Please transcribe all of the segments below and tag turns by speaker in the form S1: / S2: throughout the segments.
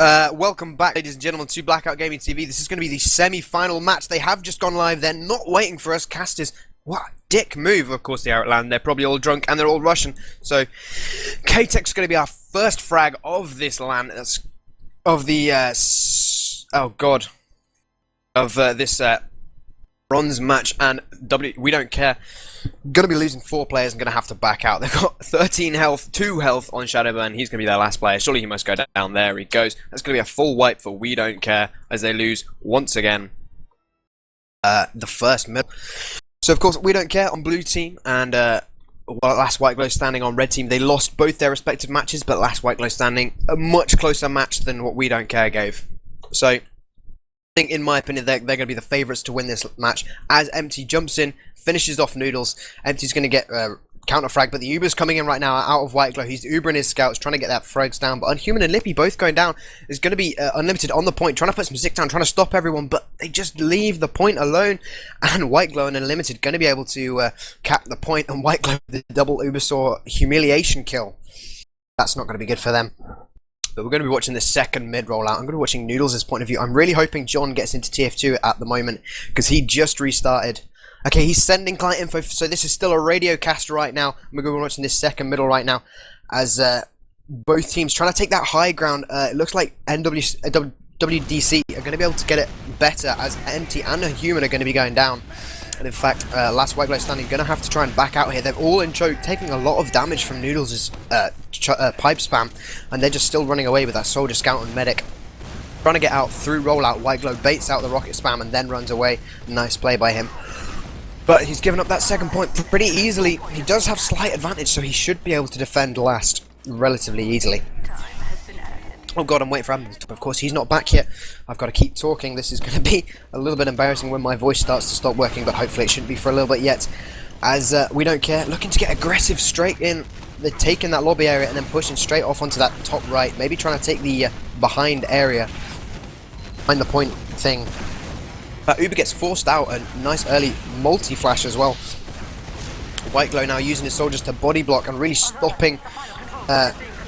S1: Welcome back, ladies and gentlemen, to Blackout Gaming TV. This is going to be the semi-final match. They have just gone live. They're not waiting for us. Casters, what a dick move. Of course, they are at LAN. They're probably all drunk and they're all Russian. So, K-Tech's going to be our first frag of this LAN. That's of the this bronze match, and we don't care. Gonna be losing 4 players and gonna have to back out. They've got 13 health, 2 health on Shadowburn. He's gonna be their last player. Surely he must go down. There he goes. That's gonna be a full wipe for We Don't Care as they lose once again the first middle. So of course We Don't Care on blue team, and last White Glow standing on red team. They lost both their respective matches, but last White Glow standing a much closer match than what We Don't Care gave. So I think, in my opinion, they're going to be the favourites to win this match. As Empty jumps in, finishes off Noodles. Empty's going to get counter frag, but the Uber's coming in right now out of White Glow. He's Ubering his scouts, trying to get that frags down. But Unhuman and Lippy both going down. Is going to be Unlimited on the point, trying to put some sick down, trying to stop everyone, but they just leave the point alone. And White Glow and Unlimited going to be able to cap the point, and White Glow with the double Ubersaw humiliation kill. That's not going to be good for them. But we're going to be watching the second mid rollout. I'm going to be watching Noodles' point of view. I'm really hoping John gets into TF2 at the moment, because he just restarted. Okay, he's sending client info, so this is still a radio cast right now. We're going to be watching this second middle right now, as both teams trying to take that high ground. It looks like WDC are going to be able to get it better, as Empty and Human are going to be going down. And in fact, last White Glow standing going to have to try and back out here. They're all in choke, taking a lot of damage from Noodles' pipe spam, and they're just still running away with that Soldier, Scout and Medic. Trying to get out through rollout. White Glow baits out the rocket spam and then runs away. Nice play by him. But he's given up that second point pretty easily. He does have slight advantage, so he should be able to defend last relatively easily. Oh god, I'm waiting for him. Of course, he's not back yet. I've got to keep talking. This is going to be a little bit embarrassing when my voice starts to stop working, but hopefully it shouldn't be for a little bit yet. As We Don't Care, looking to get aggressive straight in. They're taking that lobby area and then pushing straight off onto that top right. Maybe trying to take the behind area. Behind the point thing. Uber gets forced out. A nice early multi-flash as well. White Glow now using his soldiers to body block and really stopping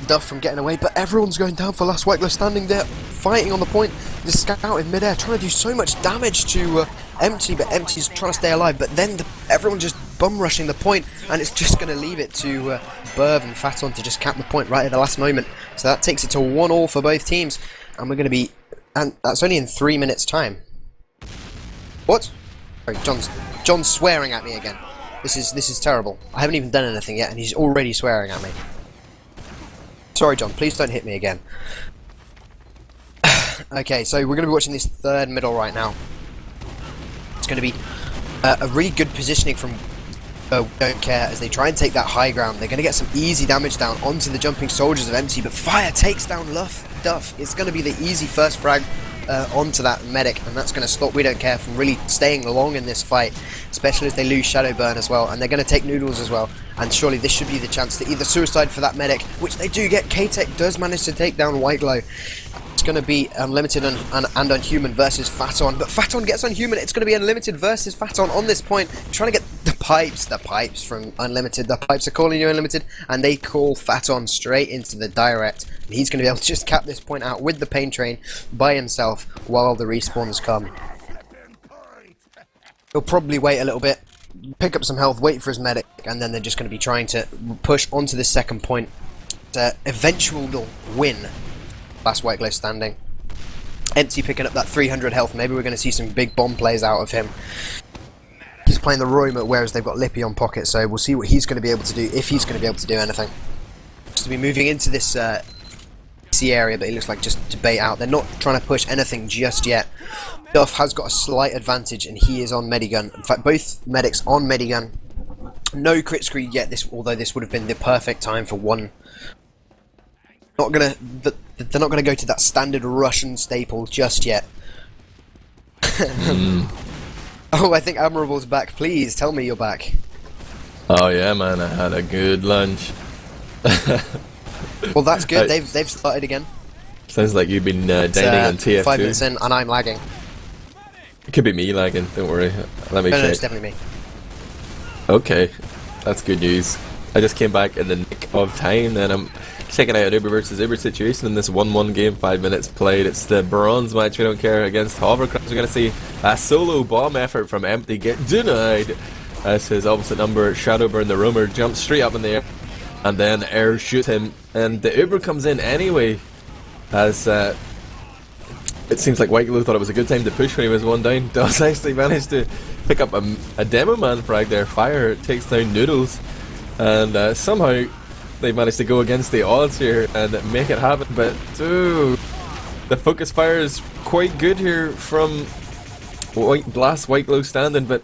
S1: Duff from getting away, but everyone's going down for last White Glow standing there, fighting on the point. The scout in midair, trying to do so much damage to Empty, but Empty's trying to stay alive. But then everyone just bum rushing the point, and it's just going to leave it to Burv and Faton to just cap the point right at the last moment. So that takes it to 1-1 for both teams, and we're going to be, and that's only in 3 minutes' time. What? Sorry, John's swearing at me again. This is terrible. I haven't even done anything yet, and he's already swearing at me. Sorry, John, please don't hit me again. Okay, so we're going to be watching this third middle right now. It's going to be a really good positioning from Don't Care as they try and take that high ground. They're going to get some easy damage down onto the jumping soldiers of Empty, but Fire takes down Duff. It's going to be the easy first frag onto that medic, and that's going to stop We Don't Care from really staying long in this fight, especially as they lose Shadowburn as well, and they're going to take Noodles as well. And surely this should be the chance to either suicide for that medic, which they do get. K-Tech does manage to take down White Glow. It's going to be Unlimited and Unhuman versus Faton, but Faton gets Unhuman. It's going to be Unlimited versus Faton on this point, trying to get the pipes from Unlimited. The pipes are calling you Unlimited, and they call Faton straight into the direct. And he's going to be able to just cap this point out with the pain train by himself while the respawns come. He'll probably wait a little bit, pick up some health, wait for his medic, and then they're just going to be trying to push onto the second point to eventually win. Last White Glow standing. Empty picking up that 300 health. Maybe we're going to see some big bomb plays out of him. He's playing the Roimer, whereas they've got Lippy on pocket, so we'll see what he's going to be able to do, if he's going to be able to do anything. Just to be moving into this C area, but it looks like just to bait out. They're not trying to push anything just yet. Duff has got a slight advantage, and he is on Medigun. In fact, both medics on Medigun. No crit screen yet, although this would have been the perfect time for one. They're not gonna go to that standard Russian staple just yet. Oh, I think Admirable's back. Please tell me you're back.
S2: Oh yeah, man, I had a good lunch.
S1: Well, that's good. They've started again.
S2: Sounds like you've been dining on TF2.
S1: 5 minutes in, and I'm lagging.
S2: It could be me lagging. Don't worry. Let me check.
S1: No, it's definitely me.
S2: Okay, that's good news. I just came back in the nick of time, and checking out Uber versus Uber situation in this 1-1 game, 5 minutes played. It's the bronze match, we don't care, against Hovercrabs. We're going to see a solo bomb effort from Empty get denied as his opposite number, Shadowburn the Roamer, jumps straight up in the air and then air shoots him. And the Uber comes in anyway, as it seems like Whiteglow thought it was a good time to push when he was 1 down. Does actually manage to pick up a demo man frag there. Fire takes down Noodles, and somehow they managed to go against the odds here and make it happen. But the focus fire is quite good here from Blast Whiteglow standing, but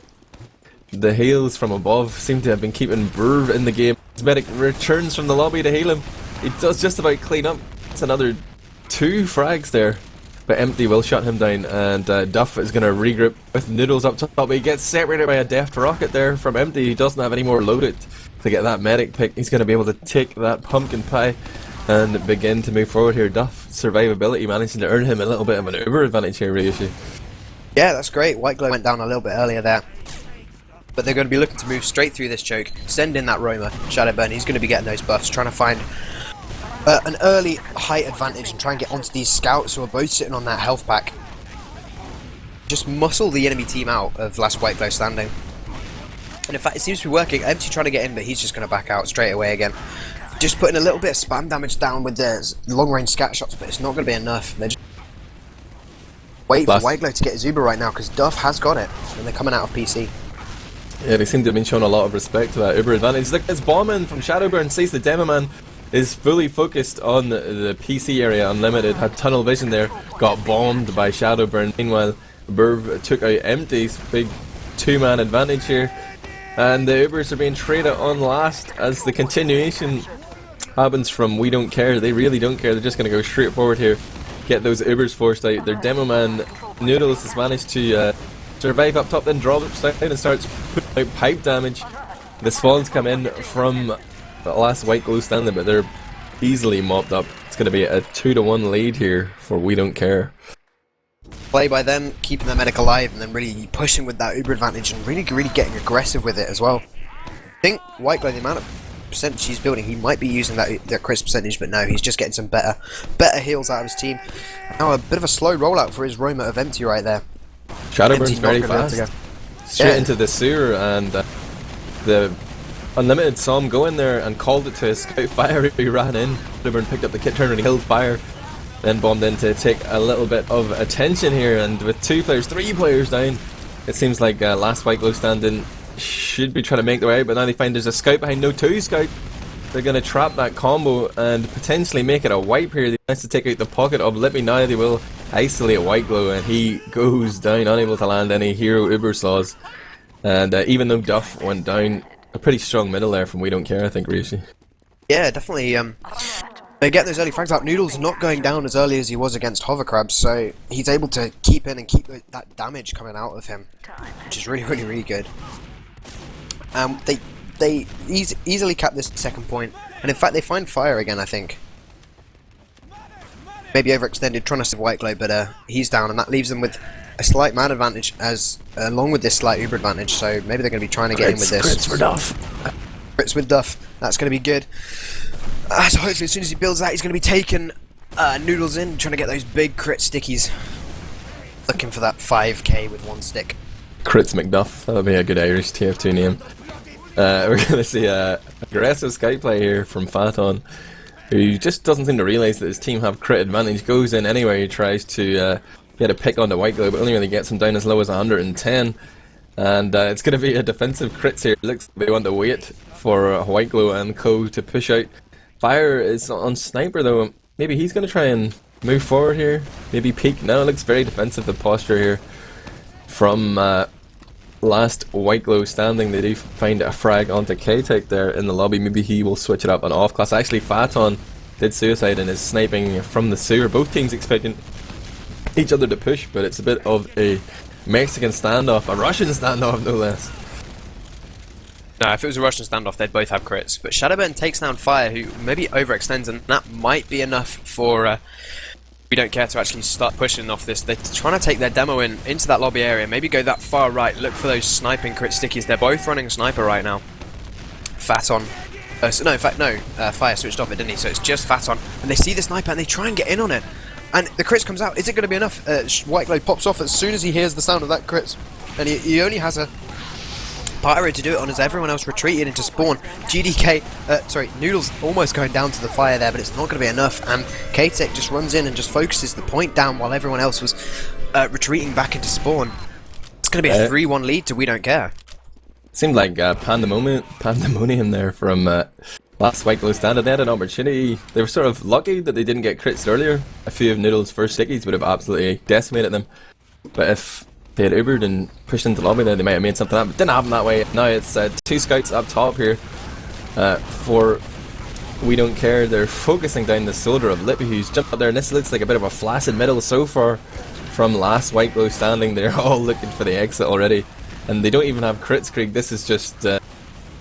S2: the hails from above seem to have been keeping Burv in the game. His medic returns from the lobby to heal him. He does just about clean up. It's another 2 frags there, but Empty will shut him down, and Duff is going to regroup with Noodles up top. He gets separated by a deft rocket there from Empty. He doesn't have any more loaded to get that medic pick. He's going to be able to take that pumpkin pie and begin to move forward here. Duff survivability managing to earn him a little bit of an Uber advantage here, Ryushi.
S1: Yeah, that's great. Whiteglow went down a little bit earlier there, but they're going to be looking to move straight through this choke, send in that roamer, Shadowburn. He's going to be getting those buffs, trying to find an early height advantage and try and get onto these scouts who are both sitting on that health pack. Just muscle the enemy team out of Last Whiteglow standing. And in fact, it seems to be working. Empty trying to get in, but he's just going to back out straight away again. Just putting a little bit of spam damage down with the long-range scat shots, but it's not going to be enough. They're just wait for Whiteglow to get his Uber right now, because Duff has got it, and they're coming out of PC.
S2: Yeah, they seem to have been showing a lot of respect to that Uber advantage. Look, this bombing from Shadowburn sees the demo man is fully focused on the PC area. Unlimited had tunnel vision there, got bombed by Shadowburn. Meanwhile, Burv took out Empty's big 2-man advantage here, and the Ubers are being traded on last as the continuation happens from We Don't Care. They really don't care. They're just going to go straight forward here, get those Ubers forced out. Their demo man Noodles has managed to survive up top, then drops down and starts putting out pipe damage. The spawns come in from the last Whiteglow standing, but they're easily mopped up. It's going to be a 2-1 lead here for We Don't Care.
S1: Play by them, keeping their medic alive, and then really pushing with that Uber advantage and really getting aggressive with it as well. I think Whiteglow, the amount of percentage he's building, he might be using that crisp percentage, but no, he's just getting some better heals out of his team. Now a bit of a slow rollout for his roamer of Empty right there.
S2: Shadowburn's very fast. Straight into the sewer, and the Unlimited saw him go in there and called it to his scout. Fire, he ran in. Shadowburn picked up the kit turn and he killed Fire. Then bombed in to take a little bit of attention here, and with 3 players down, it seems like Last Whiteglow standing should be trying to make their way out, but now they find there's a scout behind. No 2 scout. They're going to trap that combo and potentially make it a wipe here. They managed to take out the pocket of Let Me Now. They will isolate Whiteglow, and he goes down, unable to land any hero Uber saws. And even though Duff went down, a pretty strong middle there from We Don't Care, I think, Ryushi.
S1: Yeah, definitely. They get those early frags out. Noodle's not going down as early as he was against Hovercrabs, so he's able to keep in and keep that damage coming out of him, which is really good. They easily cap this second point, and in fact they find Fire again, I think. Maybe overextended, trying to save Whiteglow, but he's down, and that leaves them with a slight man advantage, as along with this slight Uber advantage, so maybe they're going to be trying to get in with this.
S2: Crits for Duff.
S1: Crits with Duff, that's going to be good. So hopefully as soon as he builds that, he's going to be taking Noodles in, trying to get those big crit stickies. Looking for that 5k with 1 stick.
S2: Crits McDuff, that would be a good Irish TF2 name. We're going to see a aggressive sky play here from Phaton, who just doesn't seem to realise that his team have crit advantage. Goes in anyway, he tries to get a pick onto Whiteglow, but only really gets him down as low as 110. And it's going to be a defensive crits here. It looks like they want to wait for Whiteglow and co to push out. Fire is on Sniper though. Maybe he's going to try and move forward here. Maybe peek. No, it looks very defensive, the posture here from Last Whiteglow standing. They do find a frag onto K-Tech there in the lobby. Maybe he will switch it up on off class. Actually, Phaton did suicide and is sniping from the sewer. Both teams expecting each other to push, but it's a bit of a Mexican standoff, a Russian standoff no less.
S1: No, if it was a Russian standoff, they'd both have crits. But Shadowburn takes down Fire, who maybe overextends, and that might be enough for We Don't Care to actually start pushing off this. They're trying to take their demo into that lobby area, maybe go that far right, look for those sniping crit stickies. They're both running Sniper right now. Phaton So no, in fact, no. Fire switched off it, didn't he? So it's just Phaton. And they see the sniper and they try and get in on it. And the crits comes out. Is it going to be enough? White Glow pops off as soon as he hears the sound of that crits. And he only has a pyro to do it on as everyone else retreated into spawn. Noodles almost going down to the fire there, but it's not going to be enough. And K-Tech just runs in and just focuses the point down while everyone else was retreating back into spawn. It's going to be a 3-1 lead to We Don't Care.
S2: Seemed like pandemonium there from last White Glow stand. They had an opportunity. They were sort of lucky that they didn't get crits earlier. A few of Noodles' first stickies would have absolutely decimated them. But if they had Ubered and pushed into the lobby there, they might have made something up. But didn't happen that way. Now it's 2 scouts up top here for We Don't Care. They're focusing down the shoulder of Lippy, who's jumped up there. And this looks like a bit of a flaccid middle so far from last White Glow standing. They're all looking for the exit already. And they don't even have crits, Krieg. This is just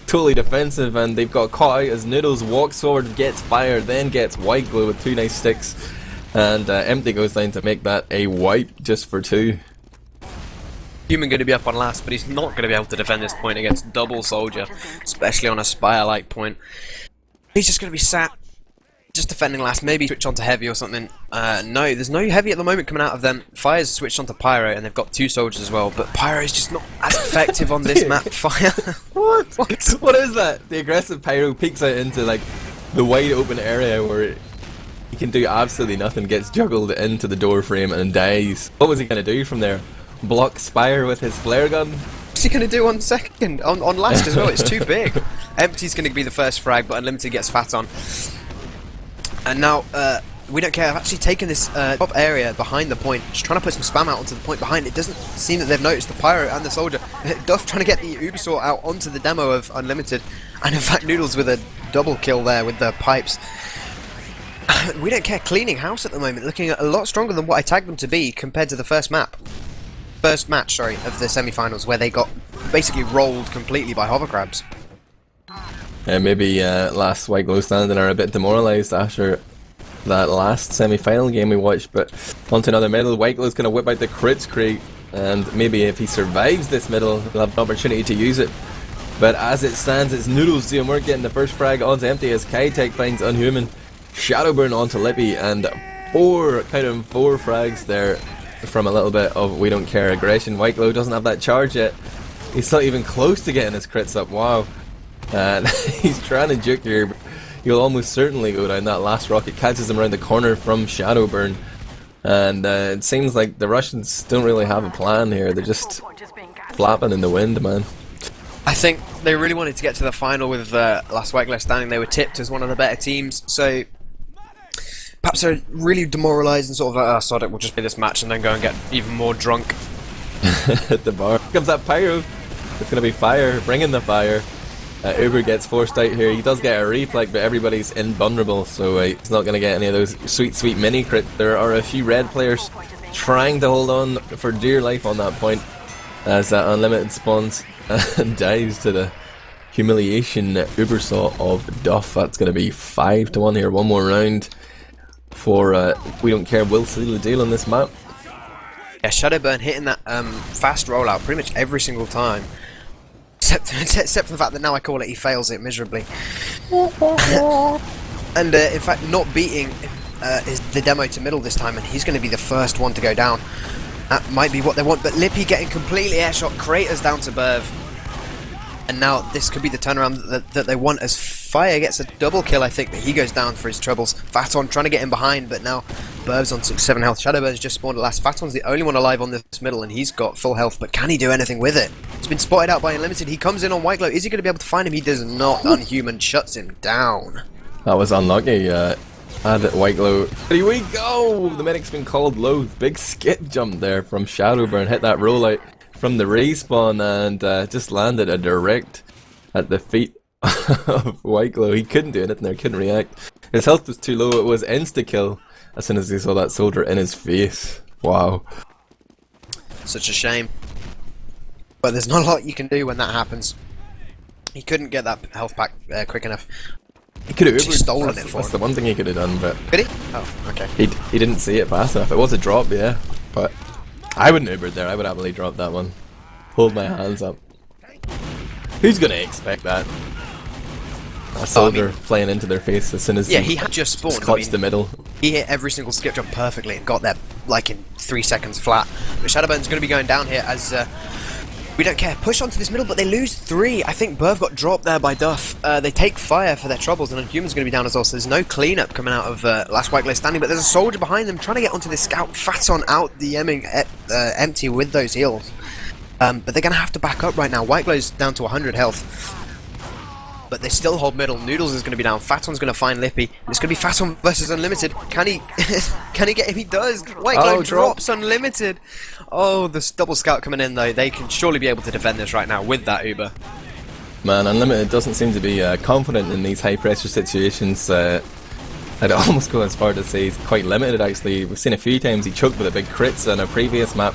S2: totally defensive, and they've got caught out as Noodles walks forward, gets fired, then gets White Glow with 2 nice sticks, and Empty goes down to make that a wipe just for 2.
S1: Human going to be up on last, but he's not going to be able to defend this point against double Soldier, especially on a Spire-like point. He's just going to be sat, just defending last, maybe switch on to Heavy or something. No, there's no Heavy at the moment coming out of them. Fire's switched on to Pyro, and they've got 2 Soldiers as well, but Pyro is just not as effective on this map. Fire.
S2: What? What is that? The aggressive Pyro peeks out into like the wide open area where he can do absolutely nothing, gets juggled into the door frame and dies. What was he going to do from there? Block Spire with his flare gun?
S1: What's he going to do on second? On last as well, it's too big. Empty's going to be the first frag, but Unlimited gets Phaton. And now, We Don't Care. I've actually taken this top area behind the point, just trying to put some spam out onto the point behind. It doesn't seem that they've noticed the Pyro and the Soldier. Duff trying to get the Ubisoft out onto the demo of Unlimited. And in fact, Noodles with a double kill there with the pipes. We Don't Care cleaning house at the moment, looking a lot stronger than what I tagged them to be compared to the first match, of the semi-finals, where they got basically rolled completely by hovercrabs.
S2: Maybe last White Glow standing are a bit demoralised after that last semi-final game we watched, but onto another middle. White Glow's going to whip out the crits crate, and maybe if he survives this middle, he'll have an opportunity to use it. But as it stands, it's Noodles doing work, getting the first frag onto Empty as Kai-Tech finds Unhuman. Shadowburn onto Lippy, and 4 frags there from a little bit of We Don't Care aggression. White Glow doesn't have that charge yet. He's not even close to getting his crits up. Wow. And he's trying to juke here, but he'll almost certainly go down. That last rocket catches him around the corner from Shadowburn. And it seems like the Russians don't really have a plan here. They're just flapping in the wind, man.
S1: I think they really wanted to get to the final with last White Glow standing. They were tipped as one of the better teams, so perhaps they're really demoralised and sort of like, oh, sod it, we'll just play this match and then go and get even more drunk.
S2: At the bar. Here comes that Pyro. It's going to be fire, bringing the fire. Uber gets forced out here. He does get a reflect, but everybody's invulnerable, so he's not going to get any of those sweet mini crits. There are a few red players trying to hold on for dear life on that point as Unlimited spawns and dives to the humiliation Ubersaw of Duff. That's going to be 5-1 here. One more round for We Don't Care. Will seal the deal on this map.
S1: Yeah, Shadowburn hitting that fast rollout pretty much every single time. Except for the fact that now I call it, he fails it miserably. And in fact, not beating the demo to middle this time, and he's going to be the first one to go down. That might be what they want, but Lippy getting completely airshot, Craters down to Burv. And now this could be the turnaround that they want, as Fire gets a double kill, I think, but he goes down for his troubles. Phaton trying to get him behind, but now Burv's on 6-7 health. Shadowburn's just spawned at last. Phaton's the only one alive on this middle, and he's got full health, but can he do anything with it? He's been spotted out by Unlimited. He comes in on White Glow. Is he going to be able to find him? He does not. Unhuman shuts him down.
S2: That was unlucky. Add White Glow. Here we go! The medic's been called low. Big skip jump there from Shadowburn. Hit that rollout from the respawn and just landed a direct at the feet of White Glow. He couldn't do anything there, couldn't react. His health was too low. It was insta-kill as soon as he saw that soldier in his face. Wow.
S1: Such a shame. But there's not a lot you can do when that happens. He couldn't get that health pack quick enough.
S2: He could have
S1: stolen it for
S2: That's
S1: him.
S2: the one thing he could have done, but
S1: Did he? Oh, okay.
S2: he didn't see it fast enough. It was a drop, yeah, but I wouldn't have Ubered there. I would happily drop that one. Hold my hands up. Who's gonna expect that? a soldier playing into their face as soon as
S1: he had just spawned.
S2: Clutched the middle.
S1: He hit every single skip jump perfectly and got there like in 3 seconds flat. But Shadowburn's going to be going down here as we don't care. Push onto this middle, but they lose 3. I think Burv got dropped there by Duff. They take fire for their troubles, and Inhuman's going to be down as well. So there's no cleanup coming out of Last White Glow standing, but there's a soldier behind them trying to get onto this scout. Faton out DMing Empty with those heals. But they're going to have to back up right now. White Glow's down to 100 health. But they still hold middle. Noodles is going to be down. Faton's going to find Lippy. It's going to be Faton versus Unlimited. Can he can he get him? He does. White Glow drops Unlimited. Oh, this double scout coming in though. They can surely be able to defend this right now with that Uber.
S2: Man, Unlimited doesn't seem to be confident in these high pressure situations. I'd almost go as far to say he's quite limited actually. We've seen a few times he choked with a big crits on a previous map.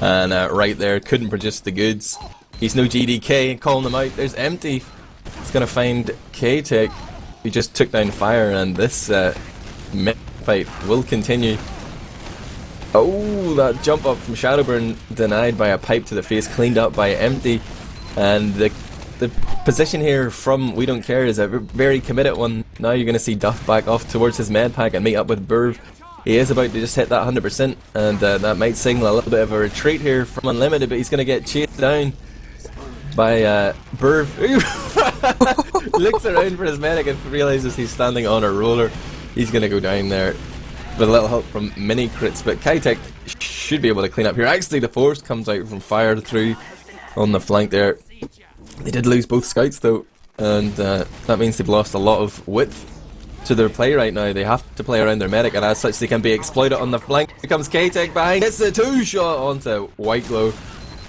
S2: And right there, couldn't produce the goods. He's no GDK, calling him out. There's Empty. He's going to find K-Tech, who just took down Fire, and this fight will continue. Oh, that jump up from Shadowburn denied by a pipe to the face, cleaned up by Empty. And the position here from We Don't Care is a very committed one. Now you're going to see Duff back off towards his med pack and meet up with Burv. He is about to just hit that 100%, and that might signal a little bit of a retreat here from Unlimited, but he's going to get chased down by Burv. Looks around for his medic and realizes he's standing on a roller. He's going to go down there with a little help from mini crits, but K-Tech should be able to clean up here. Actually, the force comes out from Fire through on the flank there. They did lose both scouts though, and that means they've lost a lot of width to their play right now. They have to play around their medic, and as such they can be exploited on the flank. Here comes K-Tech behind, hits the 2-shot onto White Glow,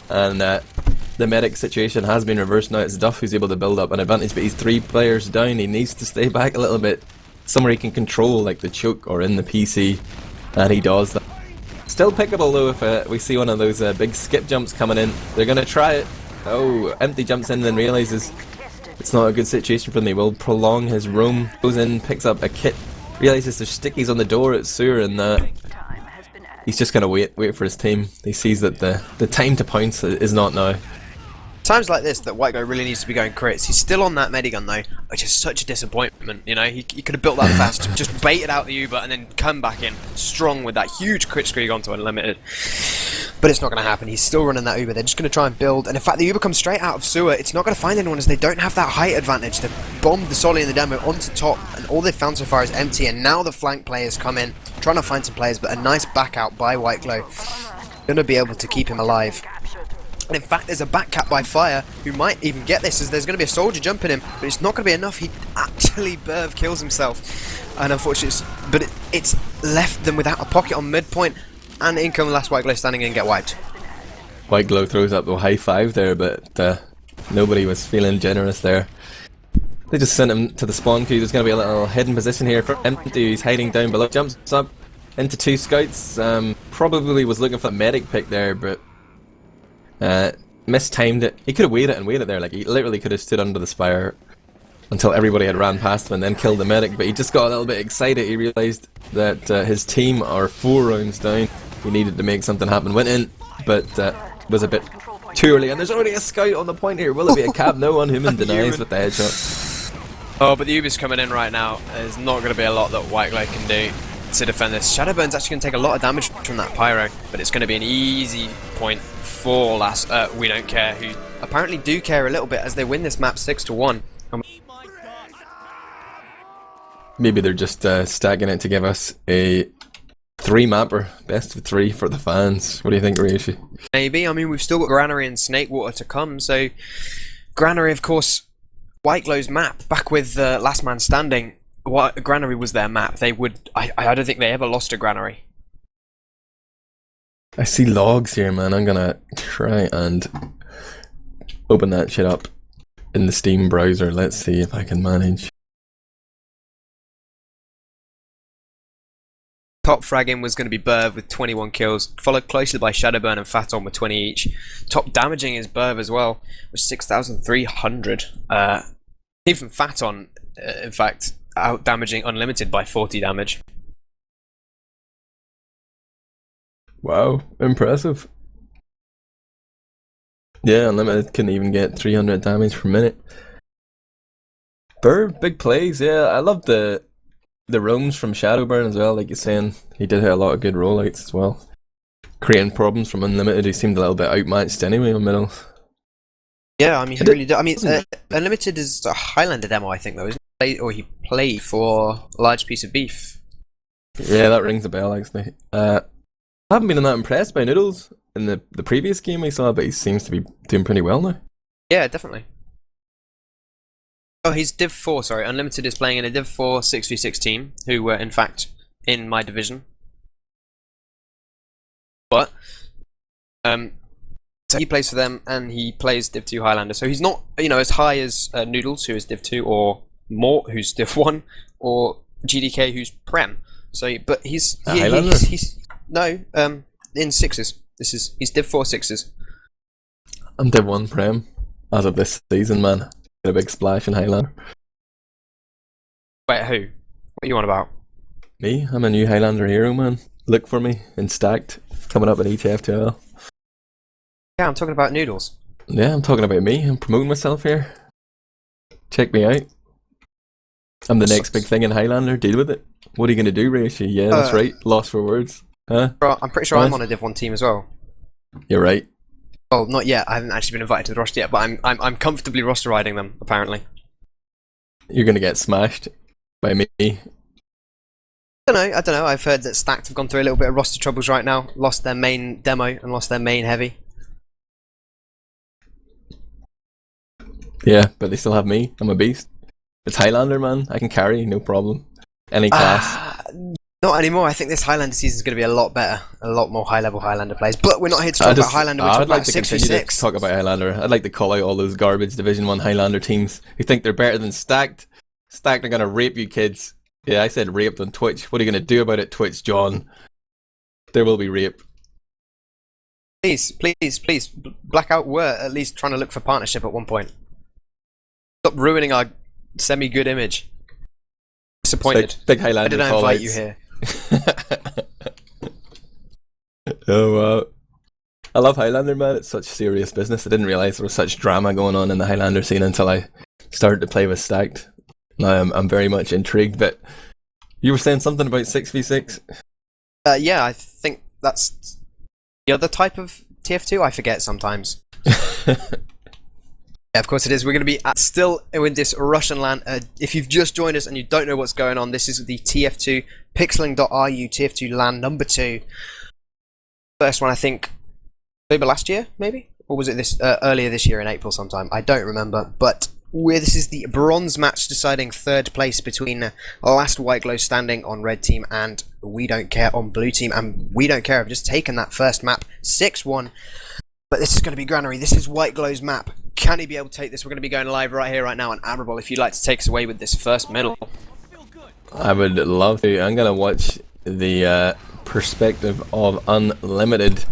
S2: and the medic situation has been reversed now. It's Duff who's able to build up an advantage, but he's 3 players down. He needs to stay back a little bit, somewhere he can control, like the choke or in the PC, and he does that. Still pickable though if we see one of those big skip jumps coming in. They're going to try it. Oh, Empty jumps in and then realises it's not a good situation for them. He will prolong his roam, goes in, picks up a kit, realises there's stickies on the door at Sewer, and he's just going to wait for his team. He sees that the time to pounce is not now.
S1: Times like this that White Glow really needs to be going crits. He's still on that medigun though, which is such a disappointment. You know, he could have built that fast, just baited out the Uber and then come back in strong with that huge crit streak onto Unlimited. But it's not going to happen. He's still running that Uber. They're just going to try and build. And in fact, the Uber comes straight out of Sewer. It's not going to find anyone as they don't have that height advantage. They've bombed the Solly in the demo onto top, and all they've found so far is Empty. And now the flank players come in, trying to find some players, but a nice back out by White Glow. Going to be able to keep him alive. And in fact, there's a back cap by Fire who might even get this, as there's going to be a soldier jumping him, but it's not going to be enough. He actually Burv kills himself, and unfortunately, it's left them without a pocket on midpoint, and in comes Last White Glow standing in and get wiped.
S2: White Glow throws up the high five there, but nobody was feeling generous there. They just sent him to the spawn queue. There's going to be a little hidden position here for Empty. He's hiding down below, jumps up into 2 scouts. Probably was looking for a medic pick there, but mistimed it. He could have waited and waited there. Like, he literally could have stood under the spire until everybody had ran past him and then killed the medic, but he just got a little bit excited. He realised that his team are 4 rounds down. He needed to make something happen. Went in, but was a bit too early, and there's already a scout on the point here. Will it be a cab? No one. Human denies with the headshot.
S1: Oh, but the Uber's coming in right now. There's not going to be a lot that White Glow can do to defend this. Shadowburn's actually going to take a lot of damage from that pyro, but it's going to be an easy point for We Don't Care, who apparently do care a little bit as they win this map 6-1.
S2: Maybe they're just stacking it to give us a 3-mapper, best of 3 for the fans. What do you think, Ryushi?
S1: Maybe. I mean, we've still got Granary and Snakewater to come, so Granary, of course, White Glow's map, back with Last Man Standing. Granary was their map. They would. I don't think they ever lost to Granary.
S2: I see logs here, man. I'm gonna try and open that shit up in the Steam browser. Let's see if I can manage.
S1: Top fragging was going to be Burv with 21 kills, followed closely by Shadowburn and Faton with 20 each. Top damaging is Burv as well, with 6,300. Even Faton, in fact, out damaging Unlimited by 40 damage.
S2: Wow, impressive. Yeah, Unlimited couldn't even get 300 damage per minute. Burr, big plays, yeah. I love the roams from Shadowburn as well, like you're saying. He did hit a lot of good rollouts as well. Creating problems from Unlimited, he seemed a little bit outmatched anyway on middle.
S1: Yeah, I mean, he really did. I mean, Unlimited is a Highlander demo, I think, though, isn't he? Or he played for a large piece of beef.
S2: Yeah, that rings a bell, actually. I haven't been that impressed by Noodles in the previous game we saw, but he seems to be doing pretty well now.
S1: Yeah, definitely. Oh, he's Div 4, sorry. Unlimited is playing in a Div 4 6v6 team, who were, in fact, in my division. But, so he plays for them, and he plays Div 2 Highlander. So he's not, you know, as high as Noodles, who is Div 2, or Mort, who's Div 1, or GDK, who's Prem. So, but he's no, in sixes. He's Div 4 sixes.
S2: I'm Div 1 Prem as of this season, man. Get a big splash in Highlander.
S1: Wait, who? What are you on about?
S2: Me? I'm a new Highlander hero, man. Look for me in Stacked, coming up at TF2 LAN.
S1: Yeah, I'm talking about Noodles.
S2: Yeah, I'm talking about me. I'm promoting myself here. Check me out. I'm the next big thing in Highlander. Deal with it. What are you going to do, Ryushi? Yeah, that's right. Lost for words. Huh?
S1: Bro, I'm pretty sure I'm on a Div 1 team as well.
S2: You're right.
S1: Well, not yet. I haven't actually been invited to the roster yet, but I'm comfortably roster riding them, apparently.
S2: You're going to get smashed by me.
S1: I don't know. I've heard that Stacked have gone through a little bit of roster troubles right now. Lost their main demo and lost their main heavy.
S2: Yeah, but they still have me. I'm a beast. It's Highlander, man. I can carry, no problem. Any class.
S1: Not anymore. I think this Highlander season is going to be a lot better. A lot more high-level Highlander players. But we're not here to talk about Highlander. We're talking about 6v6.
S2: Talk about Highlander. I'd like to call out all those garbage Division 1 Highlander teams who think they're better than Stacked. Stacked are going to rape you kids. Yeah, I said raped on Twitch. What are you going to do about it, Twitch, John? There will be rape.
S1: Please. Blackout were at least trying to look for partnership at one point. Stop ruining our semi-good image. Disappointed.
S2: Big Highlander.
S1: Why did I invite you here?
S2: Oh wow. I love Highlander, man. It's such serious business. I didn't realise there was such drama going on in the Highlander scene until I started to play with Stacked. Now I'm very much intrigued, but you were saying something about 6v6?
S1: Yeah, I think that's the other type of TF2. I forget sometimes. Yeah, of course it is. We're going to be still in this Russian LAN. If you've just joined us and you don't know what's going on, this is the TF2 pixeling.ru TF2 LAN number 2. First one, I think, maybe last year, maybe? Or was it this earlier this year in April sometime? I don't remember. But this is the bronze match deciding third place between last White Glow standing on red team and We Don't Care on blue team. And We Don't Care have just taken that first map, 6-1. But this is going to be Granary. This is White Glow's map. Can he be able to take this? We're going to be going live right here, right now on Admirable. If you'd like to take us away with this first middle.
S2: I would love to. I'm going to watch the perspective of Unlimited.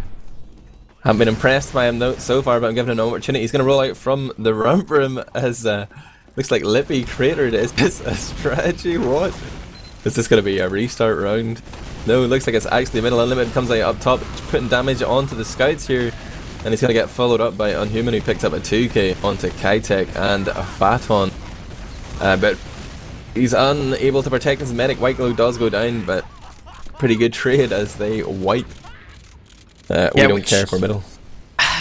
S2: Haven't been impressed by him though so far, but I'm giving him an opportunity. He's going to roll out from the ramp room as looks like Lippy cratered. Is this a strategy? What? Is this going to be a restart round? No, it looks like it's actually middle. Unlimited comes out up top, putting damage onto the scouts here. And he's going to get followed up by Unhuman, who picked up a 2k onto Kitek and a Phaton. But he's unable to protect his medic. White Glow does go down, but pretty good trade as they wipe. We don't care for middle.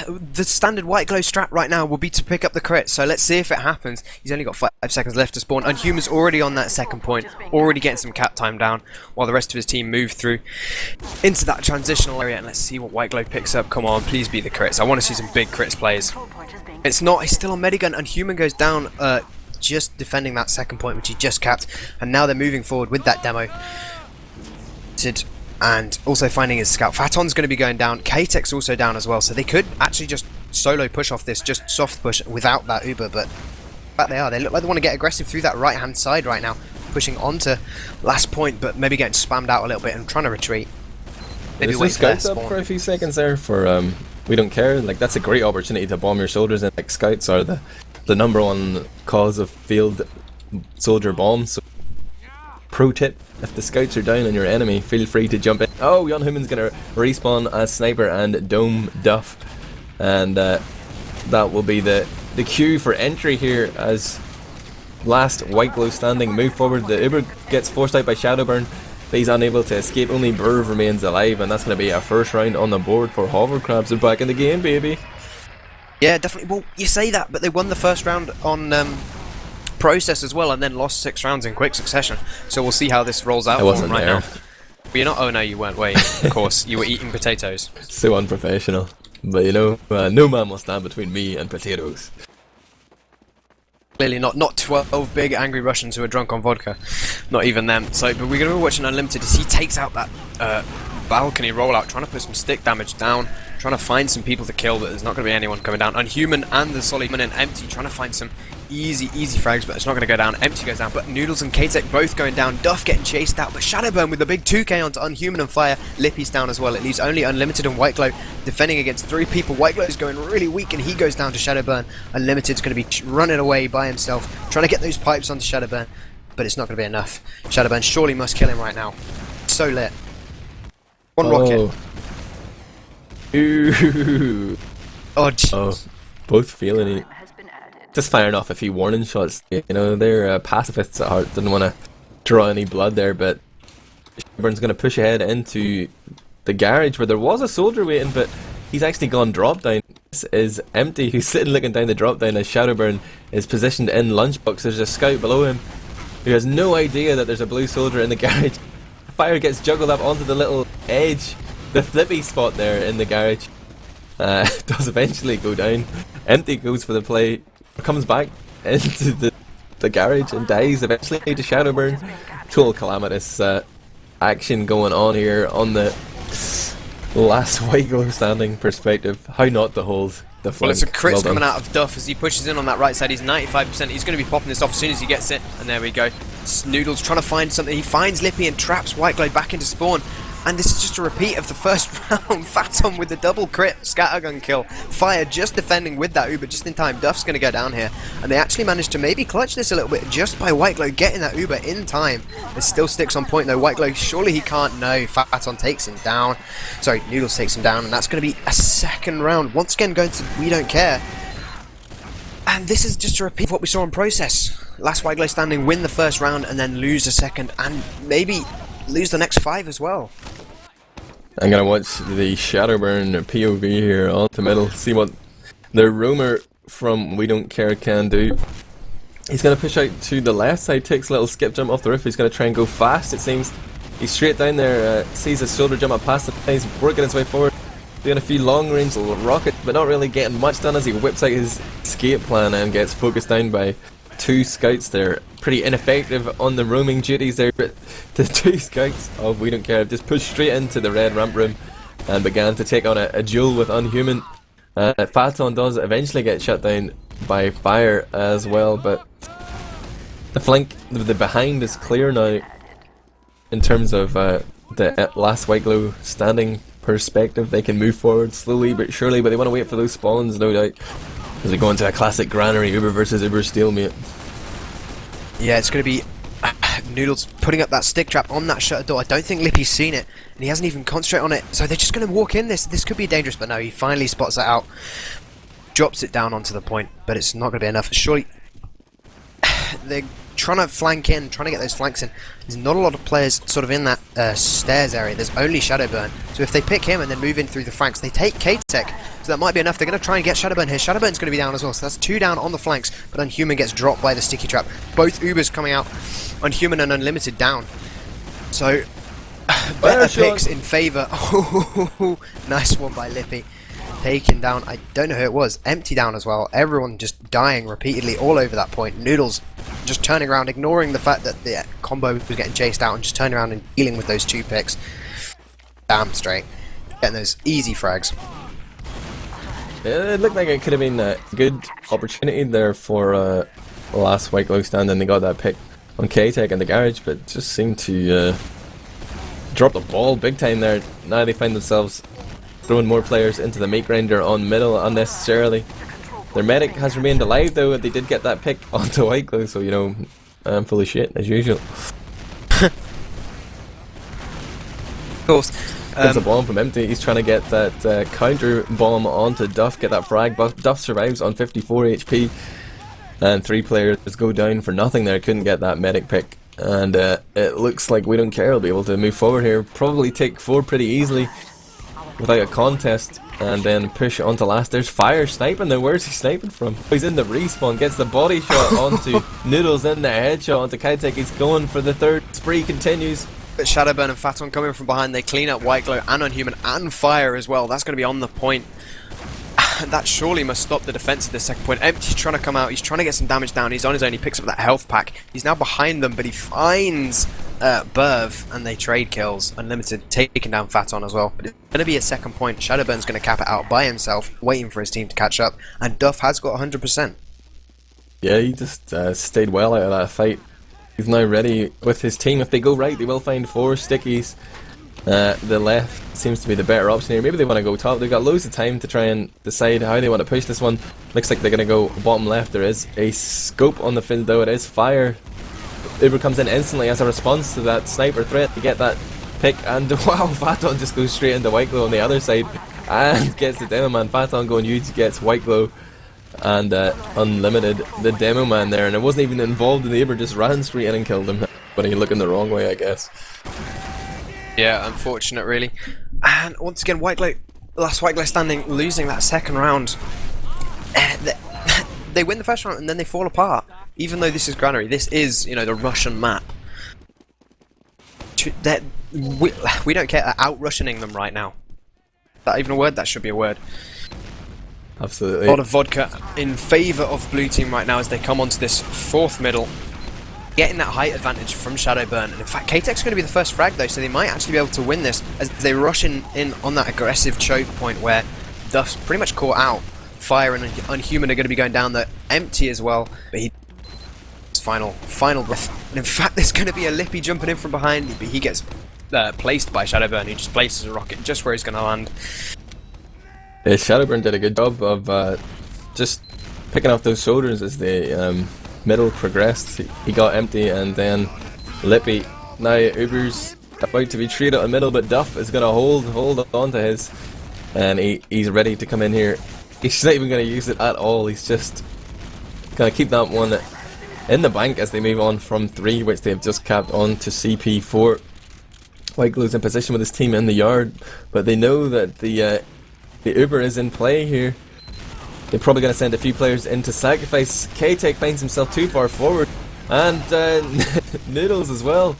S1: The standard White Glow strat right now will be to pick up the crit, so let's see if it happens. He's only got 5 seconds left to spawn. Unhuman's already on that second point, already getting some cap time down, while the rest of his team move through into that transitional area, and let's see what White Glow picks up. Come on, please be the crits. I want to see some big crits plays. It's not, he's still on Medigun. Unhuman goes down, just defending that second point, which he just capped, and now they're moving forward with that demo. And also finding his scout. Phaton's going to be going down. K-Tech's also down as well, so they could actually just solo push off this, just soft push without that Uber, but they are. They look like they want to get aggressive through that right-hand side right now, pushing onto last point, but maybe getting spammed out a little bit and trying to retreat. Maybe wait for their
S2: spawn. Up for a few seconds there for We Don't Care. Like, that's a great opportunity to bomb your soldiers, and like scouts are the #1 cause of field soldier bombs. So pro tip, if the scouts are down on your enemy, feel free to jump in. Oh, Unhuman's gonna respawn as Sniper and Dome Duff. And that will be the cue for entry here as last White Glow standing move forward. The Uber gets forced out by Shadowburn, but he's unable to escape. Only Burv remains alive, and that's going to be a first round on the board for Hovercrabs. They're back in the game, baby.
S1: Yeah, definitely. Well, you say that, but they won the first round on process as well, and then lost 6 rounds in quick succession. So we'll see how this rolls out for them right now. But you're not. Oh no, you weren't. Wait, of course, you were eating potatoes.
S2: So unprofessional. But you know, no man will stand between me and potatoes.
S1: Clearly not 12 big angry Russians who are drunk on vodka. Not even them. So, but we're going to be watching Unlimited as he takes out that balcony rollout, trying to put some stick damage down, trying to find some people to kill, but there's not going to be anyone coming down. Unhuman and the Solid and Empty trying to find some easy frags, but it's not going to go down. Empty goes down, but Noodles and K-Tech both going down. Duff getting chased out, but Shadowburn with the big 2k onto Unhuman and Fire. Lippy's down as well. It leaves only Unlimited and White Glow defending against 3 people. White Glow is going really weak, and he goes down to Shadowburn. Unlimited's going to be running away by himself, trying to get those pipes onto Shadowburn, but it's not going to be enough. Shadowburn surely must kill him right now. So lit. One rocket.
S2: Ooh.
S1: Oh,
S2: both feeling it. Just firing off a few warning shots. You know, they're pacifists at heart. Didn't want to draw any blood there, but Shadowburn's going to push ahead into the garage where there was a soldier waiting, but he's actually gone drop down. This is Empty, who's sitting looking down the drop down as Shadowburn is positioned in Lunchbox. There's a scout below him who has no idea that there's a blue soldier in the garage. Fire gets juggled up onto the little edge, the flippy spot there in the garage. Does eventually go down. Empty goes for the play, comes back into the garage and dies eventually to Shadowburn. Total calamitous action going on here on the last White Glow standing perspective. How not to hold the flank.
S1: Well, it's a crit
S2: Well
S1: coming
S2: done.
S1: out of Duff as he pushes in on that right side. He's 95%. He's going to be popping this off as soon as he gets it. And there we go. Noodles trying to find something. He finds Lippy and traps White Glow back into spawn. And this is just a repeat of the first round. Phantom with the double crit scattergun kill. Fire just defending with that Uber just in time. Duff's going to go down here. And they actually managed to maybe clutch this a little bit just by White Glow getting that Uber in time. It still sticks on point though. White Glow, surely he can't know. Phantom takes him down. Sorry, Noodles takes him down. And that's going to be a second round. Once again going to We Don't Care. And this is just a repeat of what we saw in process. Last White Glow standing, win the first round and then lose the second. And maybe lose the next 5 as well.
S2: I'm gonna watch the Shadowburn POV here on the middle, see what the roamer from We Don't Care can do. He's gonna push out to the left side, takes a little skip jump off the roof. He's gonna try and go fast, it seems. He's straight down there, sees his shoulder jump up past the plane. He's working his way forward, doing a few long range rockets, but not really getting much done as he whips out his escape plan and gets focused down by 2 scouts there. Pretty ineffective on the roaming duties there, but the 2 scouts of We Don't Care have just pushed straight into the red ramp room and began to take on a duel with Unhuman. Phaeton does eventually get shut down by Fire as well, but the flank, the behind is clear now in terms of the last White Glow standing perspective. They can move forward slowly but surely, but they want to wait for those spawns, no doubt, as we go into a classic granary Uber versus Uber stalemate.
S1: Yeah, it's going to be Noodles putting up that stick trap on that shutter door. I don't think Lippy's seen it, and he hasn't even concentrated on it. So they're just going to walk in. This could be dangerous, but no, he finally spots it out. Drops it down onto the point, but it's not going to be enough. Surely they're trying to flank in, trying to get those flanks in. There's not a lot of players sort of in that stairs area. There's only Shadowburn. So if they pick him and then move in through the flanks, they take K-Tech. So that might be enough. They're going to try and get Shadowburn here. Shadowburn's going to be down as well. So that's 2 down on the flanks. But Unhuman gets dropped by the sticky trap. Both Ubers coming out. Unhuman and Unlimited down. So better picks in favour. Nice one by Lippy. Taken down. I don't know who it was. Empty down as well. Everyone just dying repeatedly all over that point. Noodles just turning around, ignoring the fact that the combo was getting chased out and just turning around and dealing with those 2 picks. Damn straight. Getting those easy frags.
S2: It looked like it could have been a good opportunity there for last White Glow stand, and they got that pick on K-Tech in the garage, but just seemed to drop the ball big time there. Now they find themselves throwing more players into the meat grinder on middle unnecessarily. Their medic has remained alive though, and they did get that pick onto White Glow, so you know, I'm full of shit as usual.
S1: Of course.
S2: Gets a bomb from Empty. He's trying to get that counter bomb onto Duff, get that frag. But Duff survives on 54 HP. and 3 players go down for nothing there. Couldn't get that medic pick, and it looks like We Don't Care will be able to move forward here, probably take 4 pretty easily without a contest, and then push onto last. There's Fire sniping there. Where's he sniping from? He's in the respawn, gets the body shot onto Noodles, in the headshot onto Kitek. He's going for the 3rd. Spree continues.
S1: But Shadowburn and Phaton coming from behind, they clean up White Glow and Unhuman and Fire as well. That's going to be on the point. That surely must stop the defense of the second point. Empty's trying to come out, he's trying to get some damage down, he's on his own, he picks up that health pack. He's now behind them, but he finds Burv, and they trade kills. Unlimited taking down Phaton as well. But it's going to be a second point. Shadowburn's going to cap it out by himself, waiting for his team to catch up, and Duff has got 100%.
S2: Yeah, he just stayed well out of that fight. He's now ready with his team. If they go right, they will find 4 stickies. The left seems to be the better option here. Maybe they want to go top. They've got loads of time to try and decide how they want to push this one. Looks like they're going to go bottom left. There is a scope on the field though. It is Fire. Uber comes in instantly as a response to that sniper threat to get that pick, and wow, Phaton just goes straight into White Glow on the other side and gets the Demo Man. Phaton going huge, gets White Glow and Unlimited, the Demo Man there, and it wasn't even involved in the Uber, just ran straight in and killed him. But he looking the wrong way, I guess.
S1: Yeah, unfortunate really. And once again, White Glow, last White Glow standing, losing that second round. They win the first round and then they fall apart. Even though this is Granary, this is, you know, the Russian map. We don't care, out-Russianing them right now. Is that even a word? That should be a word.
S2: Absolutely.
S1: A lot of vodka in favour of blue team right now as they come onto this 4th middle. Getting that height advantage from Shadowburn, and in fact K-Tech's going to be the first frag though, so they might actually be able to win this as they rush in on that aggressive choke point where Duff's pretty much caught out. Fire and Unhuman are going to be going down the Empty as well, but he final breath. And in fact there's going to be a Lippy jumping in from behind, but he gets placed by Shadowburn, who just places a rocket just where he's going to land.
S2: Yeah, Shadowburn did a good job of just picking off those shoulders as the middle progressed. He got Empty and then Lippy. Now Uber's about to be treated on middle, but Duff is going to hold on to his, and he's ready to come in here. He's not even going to use it at all. He's just going to keep that one in the bank as they move on from 3, which they've just capped on to CP4. White Glow's in position with his team in the yard, but they know that the Uber is in play here. They're probably going to send a few players in to sacrifice. K-Tech finds himself too far forward, and Noodles as well,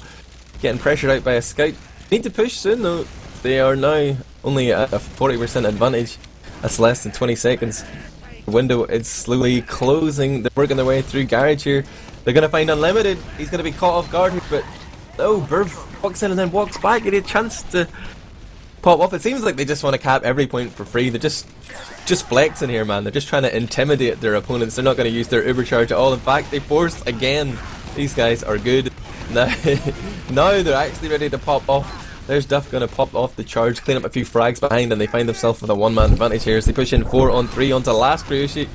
S2: getting pressured out by a scout. Need to push soon though. They are now only at a 40% advantage. That's less than 20 seconds. The window is slowly closing. They're working their way through garage here. They're going to find Unlimited. He's going to be caught off guard here, but no, Burv walks in and then walks back. He had a chance to pop up. It seems like they just want to cap every point for free. They're just flexing here, man. They're just trying to intimidate their opponents. They're not going to use their Uber charge at all. In fact, they forced again. These guys are good. Now they're actually ready to pop off. There's Duff going to pop off the charge, clean up a few frags behind, and they find themselves with a 1-man advantage here as they push in 4-on-3 onto last Ryushi.